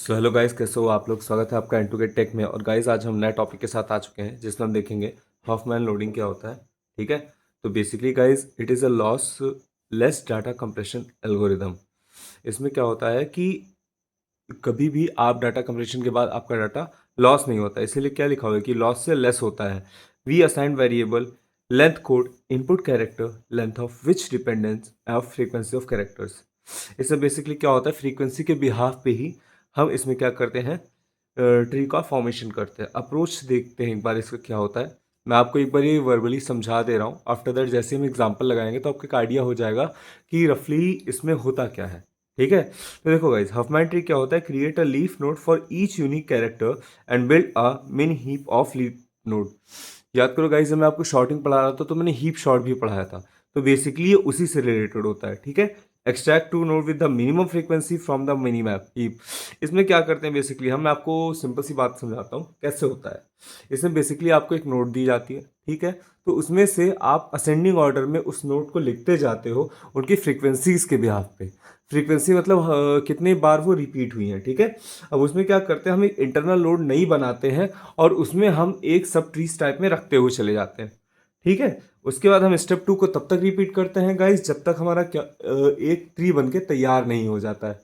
So hello guys, कैसे हो आप लोग। स्वागत है आपका एंड टू गेट टेक में। और गाइस आज हम नए टॉपिक के साथ आ चुके हैं जिसमें हम देखेंगे हॉफमैन लोडिंग क्या होता है। ठीक है, तो basically guys it is a loss less data compression algorithm. इसमें क्या होता है कि कभी भी आप डाटा कंप्रेशन के बाद आपका डाटा लॉस नहीं होता, इसीलिए क्या लिखा हुआ है कि लॉस से लेस होता है। We assign variable length code input character length of which dependence of frequency of characters. इसमें बेसिकली क्या होता है, फ्रीक्वेंसी के बिहाफ पे ही हम इसमें क्या करते हैं, ट्री का फॉर्मेशन करते हैं। अप्रोच देखते हैं एक बार इसका क्या होता है। मैं आपको एक बार ये वर्बली समझा दे रहा हूँ, आफ्टर दैट जैसे हम एग्जांपल लगाएंगे तो आपको एक आइडिया हो जाएगा कि रफली इसमें होता क्या है। ठीक है, तो देखो गाइस, हफमैन ट्री क्या होता है, create a leaf node for each unique character and build a mini heap of leaf node. याद करो गाइस, जब मैं आपको शॉर्टिंग पढ़ा रहा था तो मैंने हीप शॉर्ट भी पढ़ाया था। तो बेसिकली ये उसी से रिलेटेड होता है। ठीक है, extract two node with the minimum frequency from the mini map heap. इसमें क्या करते हैं बेसिकली, हम मैं आपको सिंपल सी बात समझाता हूँ कैसे होता है। इसमें बेसिकली आपको एक नोट दी जाती है, ठीक है, तो उसमें से आप असेंडिंग ऑर्डर में उस नोट को लिखते जाते हो उनकी फ्रीक्वेंसीज के बिहाफ पे। फ्रीक्वेंसी मतलब कितनी बार वो रिपीट हुई है। ठीक है, अब उसमें क्या करते हैं, हम एक इंटरनल नोड नहीं बनाते हैं और उसमें हम एक सब ट्रीज टाइप में रखते हुए चले जाते हैं। ठीक है, उसके बाद हम स्टेप 2 को तब तक रिपीट करते हैं गाइस जब तक हमारा क्या एक ट्री बन के तैयार नहीं हो जाता है।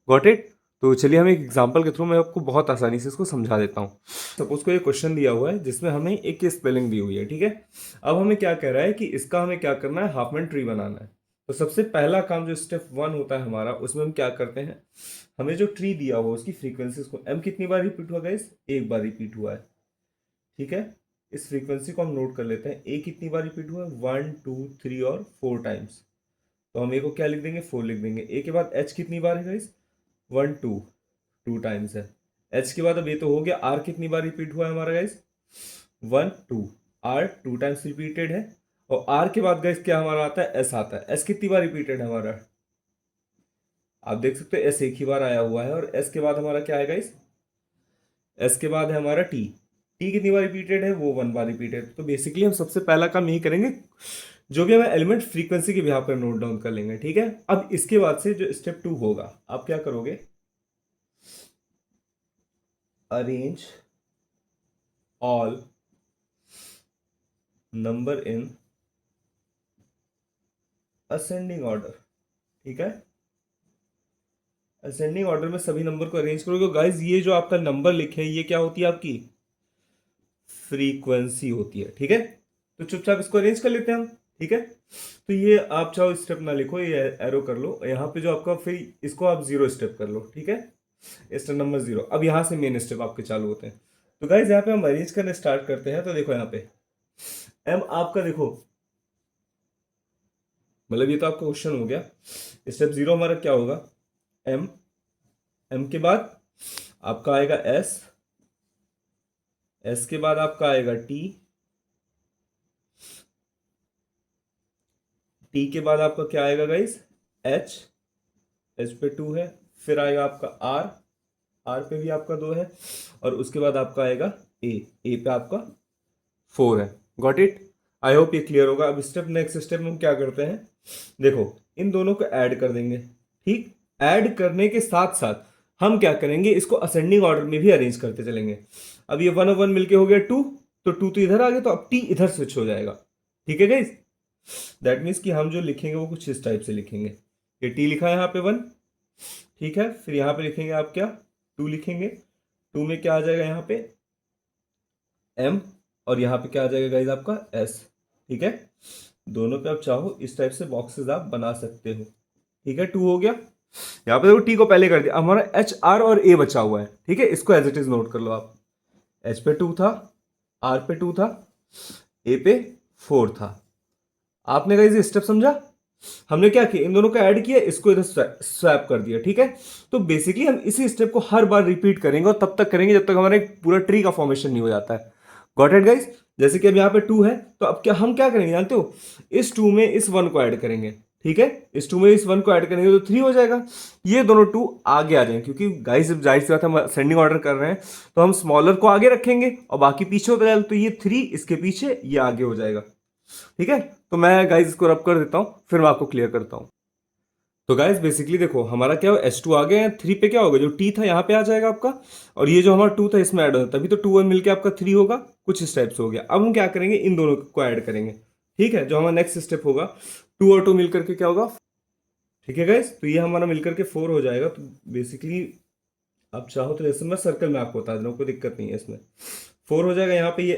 Got it. तो चलिए हम एक एग्जांपल के थ्रू मैं आपको बहुत आसानी से इसको समझा देता हूँ। सपोज को एक क्वेश्चन दिया हुआ है जिसमें हमें एक की स्पेलिंग दी हुई है। ठीक है, अब हमें क्या कह रहा है कि इसका हमें क्या करना है, हाफमैन ट्री बनाना है। तो सबसे पहला काम जो स्टेप 1 होता है हमारा, उसमें हम क्या करते हैं, हमें जो ट्री दिया हुआ उसकी फ्रीक्वेंसीज को, एम कितनी बार रिपीट हुआ गाइस, एक बार रिपीट हुआ है। ठीक है, इस फ्रीक्वेंसी को हम नोट कर लेते हैं, ए कितनी बार रिपीट हुआ है, 1 2 3 और 4 टाइम्स। तो हम ए को क्या लिख देंगे, 4 लिख देंगे। ए के बाद एच कितनी बार है गाइस, 1 2 2 टाइम्स है। एच के बाद अब ये तो हो गया, आर कितनी बार रिपीट हुआ है हमारा गाइस, 1 2। आर 2 टाइम्स रिपीटेड है। और आर के बाद गाइस क्या हमारा आता है, एस आता है। एस कितनी बार रिपीटेड है हमारा, आप देख सकते हो एस एक ही बार आया हुआ है। और एस के बाद हमारा क्या है गाइस, एस के बाद है हमारा टी। टी कितनी बार रिपीटेड है, वो 1 बार रिपीटेड। तो बेसिकली हम सबसे पहला काम यही करेंगे, जो भी हमें एलिमेंट फ्रीक्वेंसी के बिहाफ पर नोट डाउन कर लेंगे। ठीक है, अब इसके बाद से जो स्टेप 2 होगा, आप क्या करोगे, arrange all number in ascending order. ठीक है, असेंडिंग ऑर्डर में सभी नंबर को अरेंज करोगे। गाइस ये जो आपका नंबर लिखे हैं ये क्या होती है, आपकी फ्रीक्वेंसी होती है। ठीक है, तो चुपचाप इसको अरेंज कर लेते हैं हम। ठीक है, तो ये आप चाहो स्टेप ना लिखो, ये एरो कर लो यहाँ पे जो आपका, फिर इसको आप 0 स्टेप कर लो। ठीक है, स्टेप नंबर 0। अब यहाँ से मेन स्टेप आपके चालू होते हैं। तो गाइज यहाँ पे हम अरेंज करना स्टार्ट करते हैं। तो देखो यहाँ पे एम आपका देखो, मतलब ये तो आपका क्वेश्चन हो गया। स्टेप 0 हमारा क्या होगा, एम। एम के बाद आपका आएगा एस। एस के बाद आपका आएगा टी। टी के बाद आपका क्या आएगा गाइस, एच। एच पे 2 है। फिर आएगा आपका आर। आर पे भी आपका 2 है। और उसके बाद आपका आएगा ए। ए पे आपका 4 है। Got it. आई होप ये क्लियर होगा। अब स्टेप नेक्स्ट स्टेप में हम क्या करते हैं, देखो इन दोनों को ऐड कर देंगे। ठीक, ऐड करने के साथ साथ हम क्या करेंगे, इसको असेंडिंग ऑर्डर में भी अरेंज करते चलेंगे। अब ये 1 और 1 मिलके हो गया 2, तो 2 तो इधर आ गया, तो अब टी इधर स्विच हो जाएगा। ठीक है गाइस, दैट मीन्स कि हम जो लिखेंगे वो कुछ इस टाइप से लिखेंगे। ये टी लिखा है यहाँ पे 1। ठीक है, फिर यहाँ पे लिखेंगे आप क्या, 2 लिखेंगे। 2 में क्या आ जाएगा यहाँ पे, एम। और यहाँ पे क्या आ जाएगा गाइज आपका एस। ठीक है, दोनों पे आप चाहो इस टाइप से बॉक्सेस आप बना सकते हो। ठीक है, 2 हो गया। यहाँ पे देखो टी को पहले कर दिया, हमारा एच आर और ए बचा हुआ है। ठीक है, इसको एज इट इज नोट कर लो आप। एच पे 2 था, आर पे 2 था, ए पे 4 था। आपने गाइज ये स्टेप समझा, हमने क्या किया, इन दोनों को ऐड किया, इसको इधर स्वैप कर दिया। ठीक है, तो बेसिकली हम इसी स्टेप को हर बार रिपीट करेंगे और तब तक करेंगे जब तक हमारा एक पूरा ट्री का फॉर्मेशन नहीं हो जाता है। Got it guys. जैसे कि अब यहाँ पे 2 है, तो अब क्या हम क्या करेंगे जानते हो, इस 2 में इस 1 को ऐड करेंगे। ठीक है, इस 2 में इस 1 को ऐड करेंगे तो 3 हो जाएगा। ये दोनों 2 आगे आ जाएंगे, क्योंकि गाइस जब जाहिर सी बात है हम सेंडिंग ऑर्डर कर रहे हैं तो हम स्मॉलर को आगे रखेंगे और बाकी पीछे होता जाएगा। तो ये 3 इसके पीछे, ये आगे हो जाएगा। ठीक है, तो मैं गाइस इसको रब कर देता हूं, फिर मैं आपको क्लियर करता हूं। तो गाइस बेसिकली देखो हमारा क्या हो, H2 आ गया है, 3 पे क्या होगा, जो T था यहाँ पे आ जाएगा आपका, और ये जो हमारा 2 था इसमें ऐड होता, तभी तो 2 1 मिलके आपका 3 होगा। कुछ इस टाइप से हो गया। अब हम क्या करेंगे, इन दोनों को ऐड करेंगे। ठीक है, जो हमारा नेक्स्ट स्टेप होगा, 2 और 2 मिलकर के क्या होगा, ठीक है गाइस, तो ये हमारा मिलकर के 4 हो जाएगा। तो बेसिकली आप चाहो तो जैसे मैं सर्कल में आपको बता दे रहा हूँ, कोई दिक्कत नहीं है इसमें। 4 हो जाएगा यहाँ पे, ये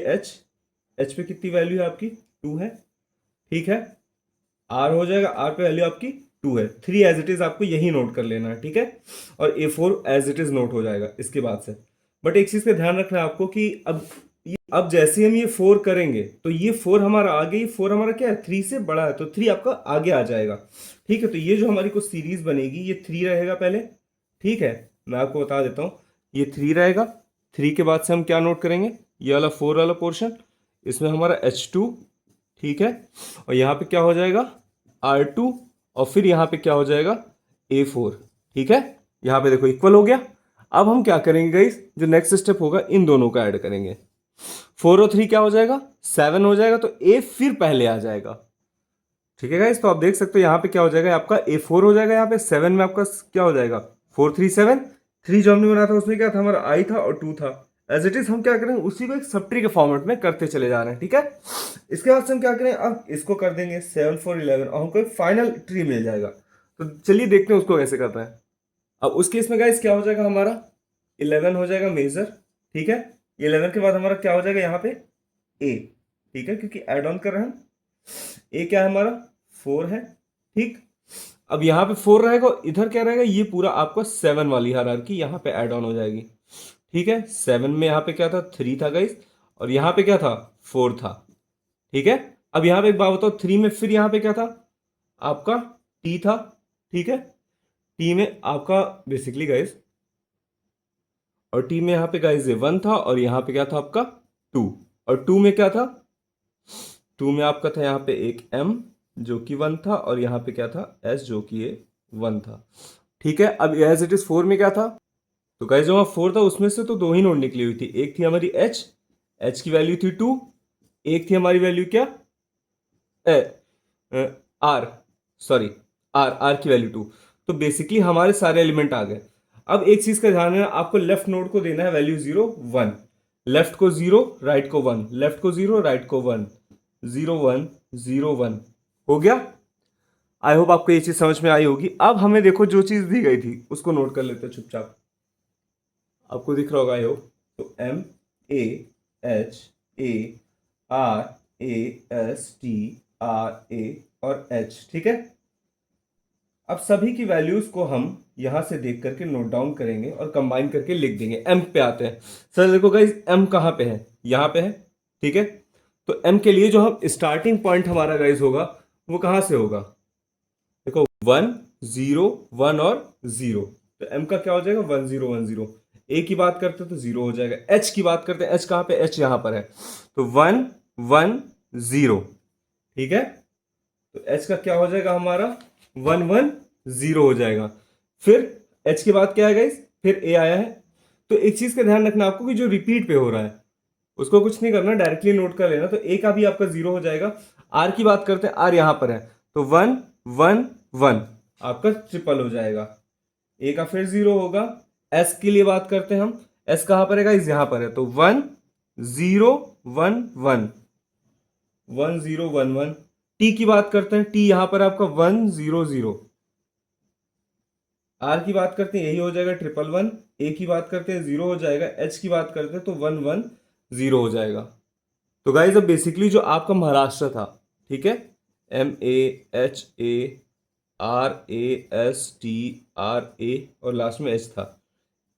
एच पे कितनी वैल्यू है आपकी, 2 है। ठीक है, आर हो जाएगा, आर पे वैल्यू आपकी 2 है। 3 एज इट इज आपको यही नोट कर लेना है। ठीक है, और A4 as it is note हो जाएगा इसके बाद से। बट एक चीज का ध्यान रखना है आपको कि अब जैसे हम ये 4 करेंगे तो ये 4 हमारा आगे, ये 4 हमारा क्या है, 3 से बड़ा है, तो 3 आपका आगे आ जाएगा। ठीक है, तो ये जो हमारी कुछ सीरीज बनेगी, ये 3 रहेगा पहले। ठीक है, मैं आपको बता देता हूँ, ये 3 रहेगा। 3 के बाद से हम क्या नोट करेंगे, ये वाला 4 वाला पोर्शन, इसमें हमारा H2। ठीक है, और यहाँ पे क्या हो जाएगा, R2, और फिर यहाँ पे क्या हो जाएगा, A4। ठीक है, यहाँ पे देखो इक्वल हो गया। अब हम क्या करेंगे गाइस, जो नेक्स्ट स्टेप होगा, इन दोनों का ऐड करेंगे। 4 और 3 क्या हो जाएगा, 7 हो जाएगा, तो A फिर पहले आ जाएगा। ठीक है गाइस, तो आप देख सकते हो यहाँ पे क्या हो जाएगा, आपका A4 हो जाएगा। यहाँ पे 7 में आपका क्या हो जाएगा, 4 3 7। 3 जो हमने बनाया था उसमें क्या था, हमारा I था और 2 था। एज इट इज हम क्या करेंगे, उसी को एक सब ट्री के फॉर्मेट में करते चले जा रहे हैं। ठीक है, इसके बाद से हम क्या करें, अब इसको कर देंगे 7 4 11, और हमको एक फाइनल ट्री मिल जाएगा। तो चलिए देखते हैं उसको कैसे करते हैं। अब उस केस में गाइस क्या हो जाएगा, हमारा 11 हो जाएगा मेजर। ठीक है, 11 के बाद हमारा क्या हो जाएगा यहाँ पे A। ठीक है, क्योंकि एड ऑन कर रहे हैं हम। ए क्या है हमारा, 4 है। ठीक, अब यहाँ पे 4 रहेगा, इधर क्या रहेगा, ये पूरा आपका 7 वाली हायरार्की यहाँ पे ऐड ऑन हो जाएगी। ठीक है, 7 में यहाँ पे क्या था, 3 था गाइस, और यहाँ पे क्या था, 4 था। ठीक है, अब यहाँ पे एक बात बताओ, 3 में फिर यहाँ पे क्या था आपका, T था। ठीक है, T में आपका बेसिकली गाइस, और T में यहाँ पे गाइस ये 1 था, और यहाँ पे क्या था आपका 2, और 2 में क्या था, 2 में आपका था यहाँ पे एक M जो कि 1 था, और यहाँ पे क्या था S जो कि ये 1 था। ठीक है, अब एज इट इज 4 में क्या था, तो गाइस जो वहाँ 4 था उसमें से तो 2 ही नोट निकली हुई थी। एक थी हमारी H की वैल्यू थी 2, एक थी हमारी वैल्यू क्या, R, सॉरी, R की वैल्यू 2। तो बेसिकली हमारे सारे एलिमेंट आ गए। अब एक चीज का ध्यान है, आपको लेफ्ट नोड को देना है वैल्यू 0 1, लेफ्ट को 0 राइट को 1, लेफ्ट को 0 राइट को 1, 0 1 0 1 हो गया। आई होप आपको ये चीज समझ में आई होगी। अब हमें देखो जो चीज दी गई थी उसको नोट कर लेते हैं चुपचाप, आपको दिख रहा होगा आई होप। तो MAHARASTRA और H। ठीक है, अब सभी की वैल्यूज को हम यहां से देख करके नोट डाउन करेंगे और कंबाइन करके लिख देंगे। M पे आते हैं। सर देखो गाइस, M कहाँ पे है, यहाँ पे है। ठीक है, तो M के लिए जो हम स्टार्टिंग पॉइंट हमारा गाइस होगा वो कहाँ से होगा, देखो 1 0 1 और 0। तो M का क्या हो जाएगा, 1 0 1 0। A की बात करते हैं तो 0 हो जाएगा। H की बात करते हैं, H कहाँ पे, H यहाँ पर है, तो 1 1 0। ठीक है, तो H का क्या हो जाएगा हमारा, 1 1 0 हो जाएगा। फिर H के बाद क्या है गाइस, फिर A आया है। तो एक चीज का ध्यान रखना आपको कि जो रिपीट पे हो रहा है उसको कुछ नहीं करना, डायरेक्टली नोट कर लेना। तो A का भी आपका 0 हो जाएगा। R की बात करते हैं, R यहाँ पर है, तो 1 1 1 आपका ट्रिपल हो जाएगा। A का फिर 0 होगा। S के लिए बात करते हैं हम, S कहाँ पर है गाइस, यहाँ पर है, तो 1 0 1 1 1 0 1 1। T की बात करते हैं, T यहाँ पर आपका 1 0 0। R की बात करते हैं, यही हो जाएगा 1 1 1। A की बात करते हैं 0 हो जाएगा। H की बात करते हैं तो 1 1 0 हो जाएगा। तो गाइस अब बेसिकली जो आपका महाराष्ट्र था, ठीक है, MAHARASTRA और लास्ट में H था,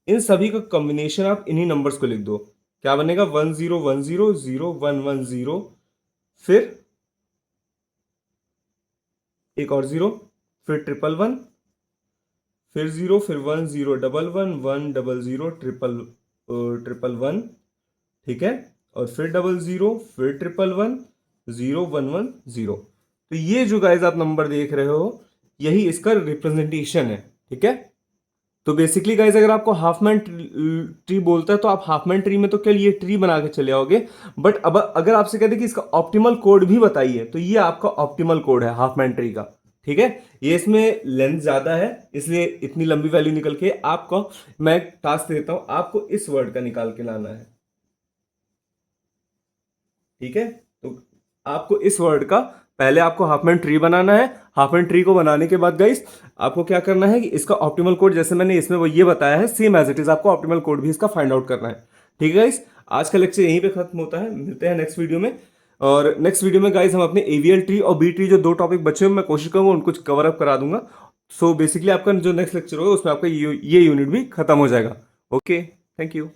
इन सभी का कॉम्बिनेशन आप इन्हीं नंबर्स को लिख दो। क्या बनेगा, 1 0 1 0 0 1 1 0, फिर एक और 0, फिर 1 1 1, फिर 0, फिर 1 0 1 1 1 0 0 1 1 ठीक है, और फिर 0 0, फिर 1 1 0 1 1 0। तो ये जो गाइस आप नंबर देख रहे हो यही इसका रिप्रेजेंटेशन है। ठीक है, तो बेसिकली गाइस अगर आपको हाफमैन ट्री बोलता है तो आप हाफमैन ट्री में तो क्या ये ट्री बना के चले आओगे, बट अब अगर आपसे कहते कि इसका ऑप्टिमल कोड भी बताइए तो ये आपका ऑप्टिमल कोड है हाफमैन ट्री का। ठीक है। ये इसमें लेंथ ज्यादा है इसलिए इतनी लंबी वैल्यू निकल के आपको मैं टास्क देता हूं, आपको इस वर्ड का निकाल के लाना है। ठीक है, तो आपको इस वर्ड का पहले आपको हाफमैन ट्री बनाना है। हाफमैन ट्री को बनाने के बाद गाइस आपको क्या करना है कि इसका ऑप्टिमल कोड जैसे मैंने इसमें वो ये बताया है सेम एज इट इज आपको ऑप्टिमल कोड भी इसका फाइंड आउट करना है। ठीक है गाइस, आज का लेक्चर यहीं पे खत्म होता है, मिलते हैं नेक्स्ट वीडियो में। और नेक्स्ट वीडियो में गाइस हम अपने एवीएल ट्री और बी ट्री जो 2 टॉपिक बचे हैं मैं कोशिश करूंगा उनको कवर अप करा दूंगा। सो बेसिकली आपका जो नेक्स्ट लेक्चर होगा उसमें आपका ये यूनिट भी खत्म हो जाएगा। Okay, thank you.